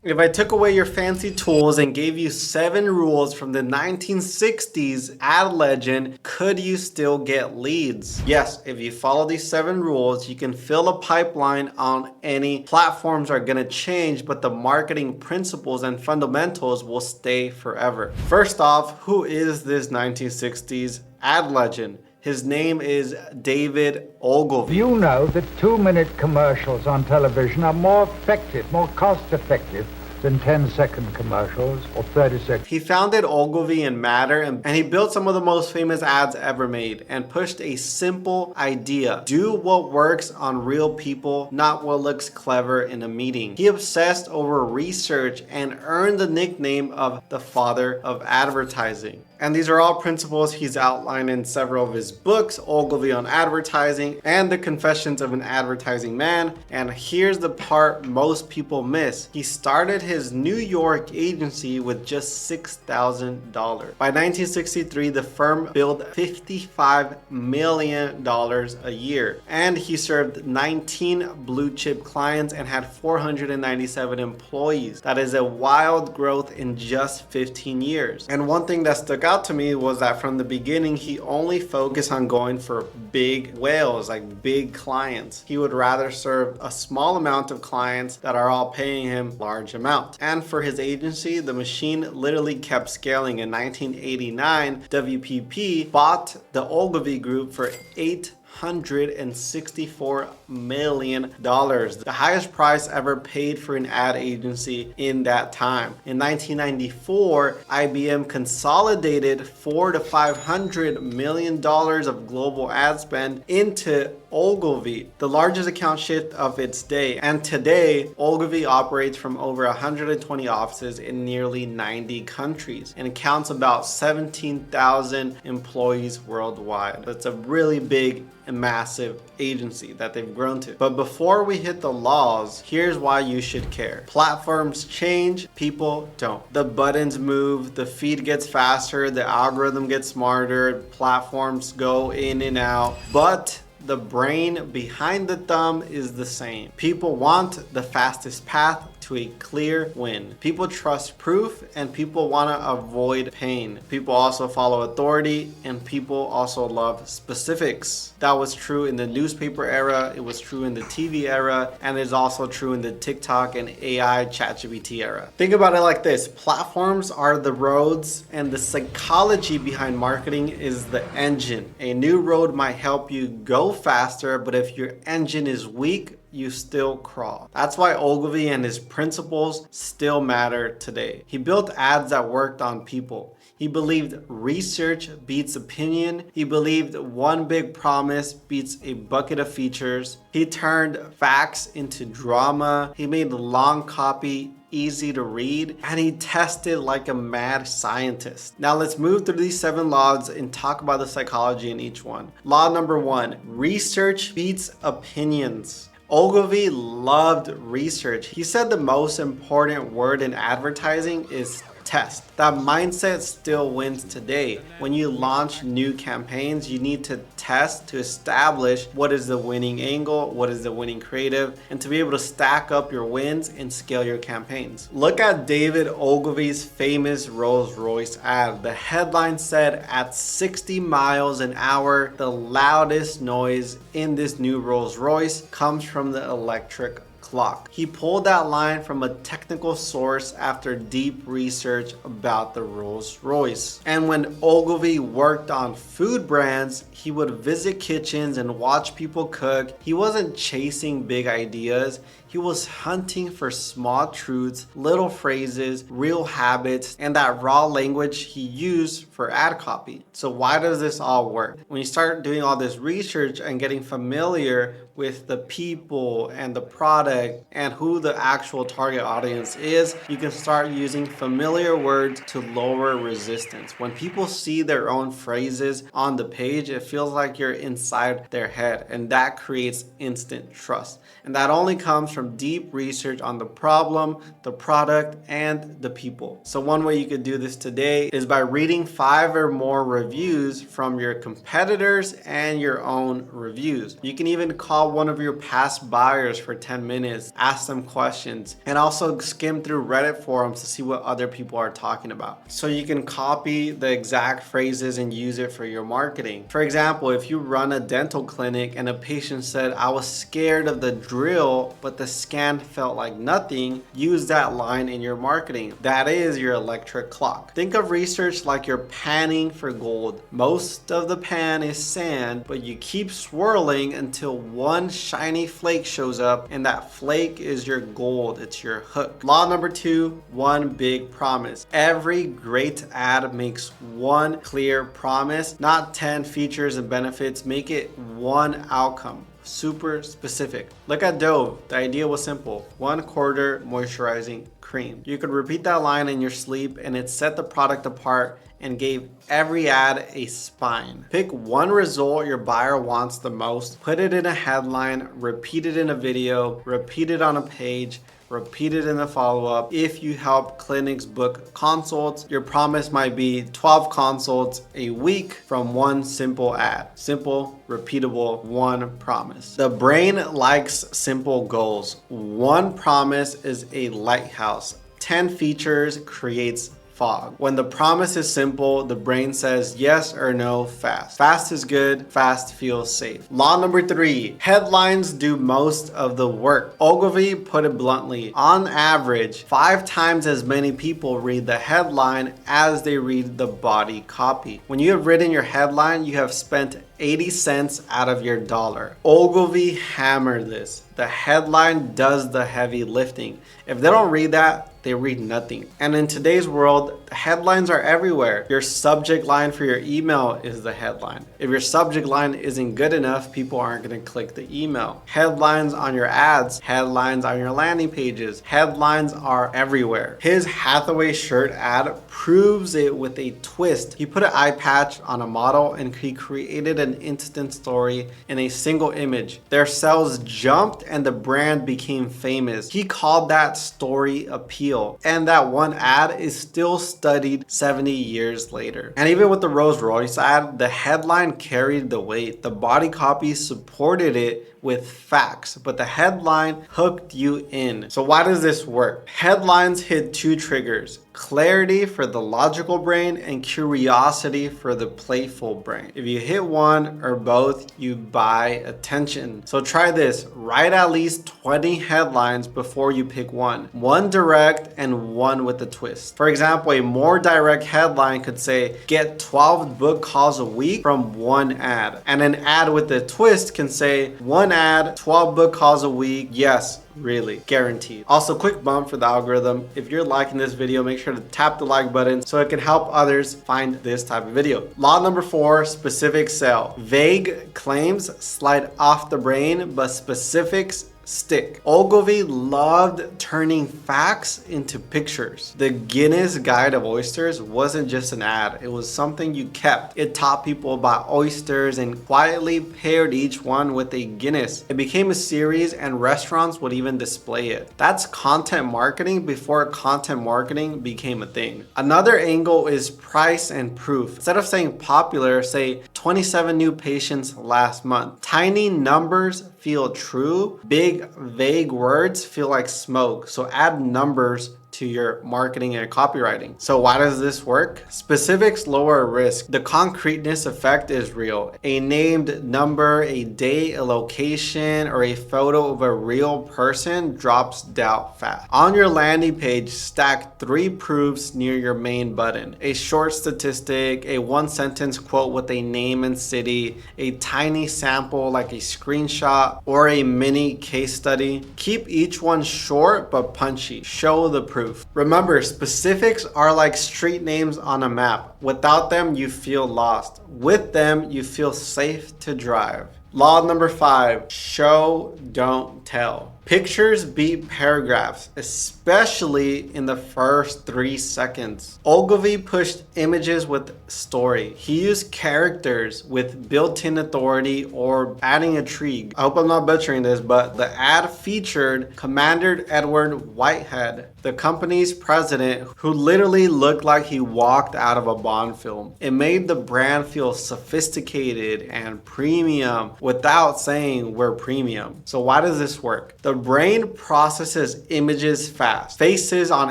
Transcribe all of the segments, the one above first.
If I took away your fancy tools and gave you 7 rules from the 1960s ad legend, could you still get leads? Yes, if you follow these 7 rules, you can fill a pipeline on any platforms are gonna change, but the marketing principles and fundamentals will stay forever. First off, who is this 1960s ad legend? His name is David Ogilvy. You know that 2-minute commercials on television are more effective, more cost-effective than 10-second commercials or 30-second. He founded Ogilvy and Matter, and he built some of the most famous ads ever made and pushed a simple idea. Do what works on real people, not what looks clever in a meeting. He obsessed over research and earned the nickname of the father of advertising. And these are all principles he's outlined in several of his books, Ogilvy on Advertising and The Confessions of an Advertising Man. And here's the part most people miss. He started his New York agency with just $6,000. By 1963, the firm billed $55 million a year. And he served 19 blue chip clients and had 497 employees. That is a wild growth in just 15 years. And one thing that stuck out to me was that from the beginning, he only focused on going for big whales, like big clients. He would rather serve a small amount of clients that are all paying him large amounts. And for his agency, the machine literally kept scaling. In 1989, WPP bought the Ogilvy Group for $864 million, the highest price ever paid for an ad agency in that time. In 1994, IBM consolidated $400 to $500 million of global ad spend into Ogilvy, the largest account shift of its day. And today, Ogilvy operates from over 120 offices in nearly 90 countries and counts about 17,000 employees worldwide. That's a really big and massive agency that they've grown to. But before we hit the laws, here's why you should care. Platforms change, people don't. The buttons move, the feed gets faster, the algorithm gets smarter, platforms go in and out, but the brain behind the thumb is the same. People want the fastest path to a clear win. People trust proof and people want to avoid pain. People also follow authority and people also love specifics. That was true in the newspaper era, it was true in the TV era, and it's also true in the TikTok and AI ChatGPT era. Think about it like this. Platforms are the roads and the psychology behind marketing is the engine. A new road might help you go faster, but if your engine is weak, you still crawl. That's why Ogilvy and his principles still matter today. He built ads that worked on people. He believed research beats opinion. He believed one big promise beats a bucket of features. He turned facts into drama. He made long copy easy to read, and he tested like a mad scientist. Now let's move through these 7 laws and talk about the psychology in each one. Law number 1, research beats opinions. Ogilvy loved research. He said the most important word in advertising is test. That mindset still wins today. When you launch new campaigns, you need to test to establish what is the winning angle, what is the winning creative, and to be able to stack up your wins and scale your campaigns. Look at David Ogilvy's famous Rolls-Royce ad. The headline said, "At 60 miles an hour, the loudest noise in this new Rolls-Royce comes from the electric clock." He pulled that line from a technical source after deep research about the Rolls-Royce. And when Ogilvy worked on food brands, he would visit kitchens and watch people cook. He wasn't chasing big ideas. He was hunting for small truths, little phrases, real habits, and that raw language he used for ad copy. So why does this all work? When you start doing all this research and getting familiar with the people and the product and who the actual target audience is, you can start using familiar words to lower resistance. When people see their own phrases on the page, it feels like you're inside their head, and that creates instant trust. And that only comes from from deep research on the problem, the product, and the people. So one way you could do this today is by reading 5 or more reviews from your competitors and your own reviews. You can even call one of your past buyers for 10 minutes, ask them questions, and also skim through Reddit forums to see what other people are talking about. So you can copy the exact phrases and use it for your marketing. For example, if you run a dental clinic and a patient said, "I was scared of the drill, but the scan felt like nothing," use that line in your marketing. That is your electric clock. Think of research like you're panning for gold. Most of the pan is sand, but you keep swirling until one shiny flake shows up, and that flake is your gold. It's your hook. Law number 2, one big promise. Every great ad makes one clear promise, not 10 features and benefits. Make it one outcome. Super specific. Look at Dove. The idea was simple. 1/4 moisturizing cream. You could repeat that line in your sleep and it set the product apart and gave every ad a spine. Pick one result your buyer wants the most, put it in a headline, repeat it in a video, repeat it on a page, repeat it in the follow-up. If you help clinics book consults, your promise might be 12 consults a week from one simple ad. Simple, repeatable, one promise. The brain likes simple goals. One promise is a lighthouse. 10 features creates fog. When the promise is simple, the brain says yes or no fast. Fast is good, fast feels safe. Law number 3, headlines do most of the work. Ogilvy put it bluntly, on average, 5 times as many people read the headline as they read the body copy. When you have written your headline, you have spent 80 cents out of your dollar. Ogilvy hammered this. The headline does the heavy lifting. If they don't read that, they read nothing. And in today's world, headlines are everywhere. Your subject line for your email is the headline. If your subject line isn't good enough, people aren't going to click the email. Headlines on your ads, headlines on your landing pages, headlines are everywhere. His Hathaway shirt ad proves it with a twist. He put an eye patch on a model and he created an instant story in a single image. Their sales jumped and the brand became famous. He called that story appeal. And that one ad is still studied 70 years later. And even with the Rolls Royce ad, the headline carried the weight. The body copy supported it with facts, but the headline hooked you in. So why does this work? Headlines hit 2 triggers: clarity for the logical brain and curiosity for the playful brain. If you hit one or both, you buy attention. So try this. Write at least 20 headlines before you pick one. One direct and one with a twist. For example, a more direct headline could say, "Get 12 book calls a week from one ad." And an ad with a twist can say, "One ad, 12 book calls a week. Yes, really, guaranteed." Also, quick bump for the algorithm. If you're liking this video, make sure to tap the like button so it can help others find this type of video. Law number 4, specific sell. Vague claims slide off the brain, but specifics stick. Ogilvy loved turning facts into pictures. The Guinness Guide of Oysters wasn't just an ad, it was something you kept. It taught people about oysters and quietly paired each one with a Guinness. It became a series and restaurants would even display it. That's content marketing before content marketing became a thing. Another angle is price and proof. Instead of saying popular, say 27 new patients last month. Tiny numbers feel true. Big, vague words feel like smoke. So add numbers to your marketing and copywriting. So why does this work? Specifics lower risk. The concreteness effect is real. A named number, a date, a location, or a photo of a real person drops doubt fast. On your landing page, stack 3 proofs near your main button. A short statistic, a 1-sentence quote with a name and city, a tiny sample like a screenshot, or a mini case study. Keep each one short but punchy. Show the proof. Remember, specifics are like street names on a map. Without them, you feel lost. With them, you feel safe to drive. Law number 5, show, don't tell. Pictures beat paragraphs, especially in the first 3 seconds. Ogilvy pushed images with story. He used characters with built-in authority or adding intrigue. I hope I'm not butchering this, but the ad featured Commander Edward Whitehead, the company's president, who literally looked like he walked out of a Bond film. It made the brand feel sophisticated and premium without saying we're premium. So why does this work? The brain processes images fast. Faces on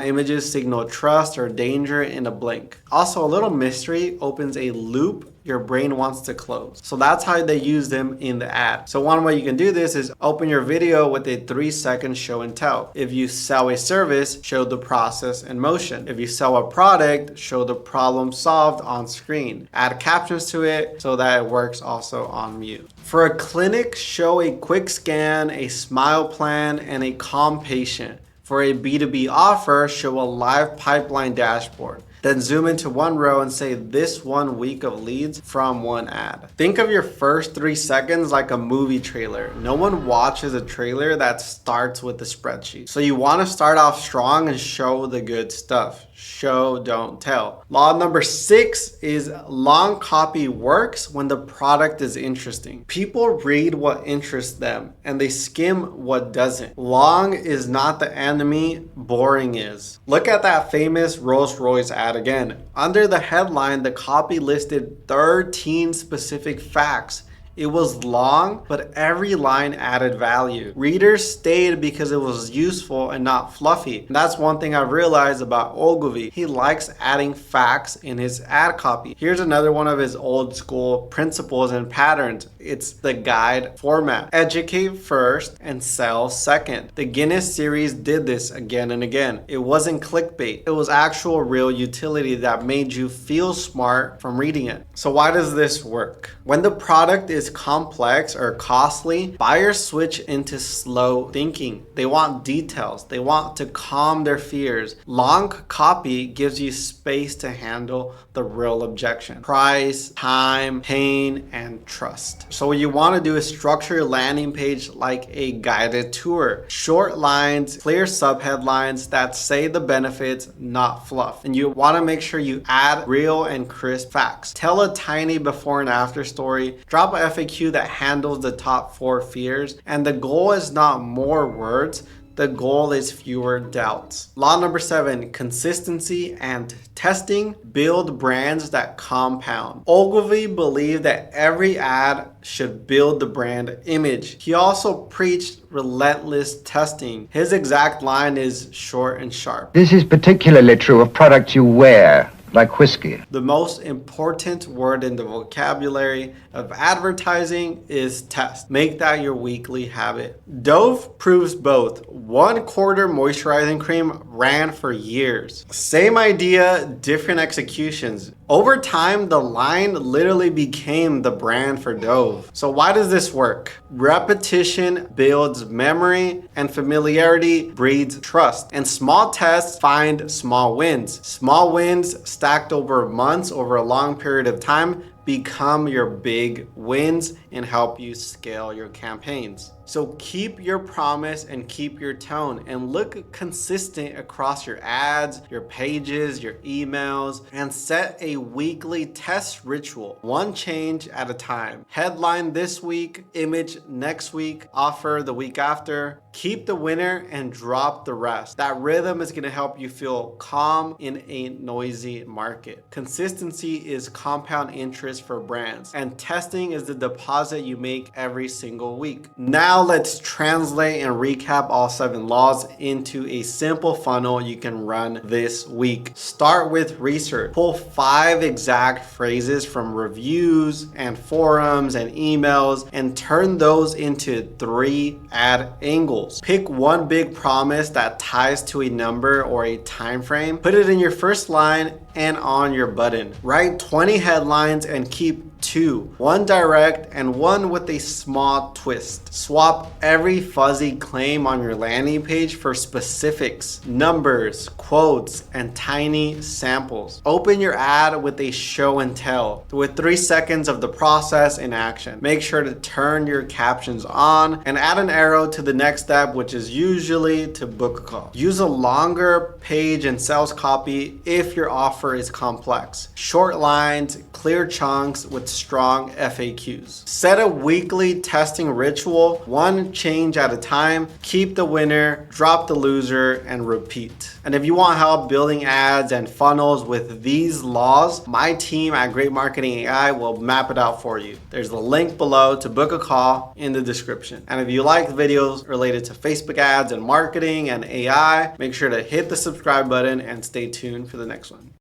images signal trust or danger in a blink. Also, a little mystery opens a loop your brain wants to close. So that's how they use them in the ad. So one way you can do this is open your video with a 3-second show and tell. If you sell a service, show the process in motion. If you sell a product, show the problem solved on screen. Add captions to it so that it works also on mute. For a clinic, show a quick scan, a smile plan, and a calm patient. For a B2B offer, show a live pipeline dashboard. Then zoom into one row and say this 1 week of leads from one ad. Think of your first 3 seconds like a movie trailer. No one watches a trailer that starts with the spreadsheet. So you want to start off strong and show the good stuff. Show, don't tell. Law number 6 is long copy works when the product is interesting. People read what interests them and they skim what doesn't. Long is not the enemy, boring is. Look at that famous Rolls-Royce ad again. Under the headline, the copy listed 13 specific facts. It was long, but every line added value. Readers stayed because it was useful and not fluffy. And that's one thing I've realized about Ogilvy. He likes adding facts in his ad copy. Here's another one of his old school principles and patterns. It's the guide format. Educate first and sell second. The Guinness series did this again and again. It wasn't clickbait. It was actual real utility that made you feel smart from reading it. So why does this work? When the product is complex or costly, buyers switch into slow thinking. They want details. They want to calm their fears. Long copy gives you space to handle the real objection: price, time, pain, and trust. So what you want to do is structure your landing page like a guided tour. Short lines, clear subheadlines that say the benefits, not fluff. And you want to make sure you add real and crisp facts. Tell a tiny before and after story. Drop a FAQ that handles the top 4 fears. And the goal is not more words. The goal is fewer doubts. Law number 7, consistency and testing. Build brands that compound. Ogilvy believed that every ad should build the brand image. He also preached relentless testing. His exact line is short and sharp. This is particularly true of products you wear, like whiskey. The most important word in the vocabulary of advertising is test. Make that your weekly habit. Dove proves both. 1/4 moisturizing cream ran for years. Same idea, different executions. Over time, the line literally became the brand for Dove. So why does this work? Repetition builds memory and familiarity breeds trust. And small tests find small wins. Small wins stacked over months, over a long period of time, become your big wins and help you scale your campaigns. So keep your promise and keep your tone and look consistent across your ads, your pages, your emails, and set a weekly test ritual. One change at a time. Headline this week, image next week, offer the week after. Keep the winner and drop the rest. That rhythm is going to help you feel calm in a noisy market. Consistency is compound interest for brands, and testing is the deposit you make every single week. Now let's translate and recap all 7 laws into a simple funnel you can run this week. Start with research. Pull 5 exact phrases from reviews and forums and emails and turn those into 3 ad angles. Pick one big promise that ties to a number or a time frame. Put it in your first line and on your button. Write 20 headlines and keep 2, one direct and one with a small twist. Swap every fuzzy claim on your landing page for specifics, numbers, quotes, and tiny samples. Open your ad with a show and tell with 3 seconds of the process in action. Make sure to turn your captions on and add an arrow to the next step, which is usually to book a call. Use a longer page and sales copy if your offer is complex. Short lines, clear chunks with strong FAQs. Set a weekly testing ritual, one change at a time. Keep the winner, drop the loser, and repeat. And if you want help building ads and funnels with these laws, my team at Great Marketing AI will map it out for you. There's the link below to book a call in the description. And if you like videos related to Facebook ads and marketing and AI, make sure to hit the subscribe button and stay tuned for the next one.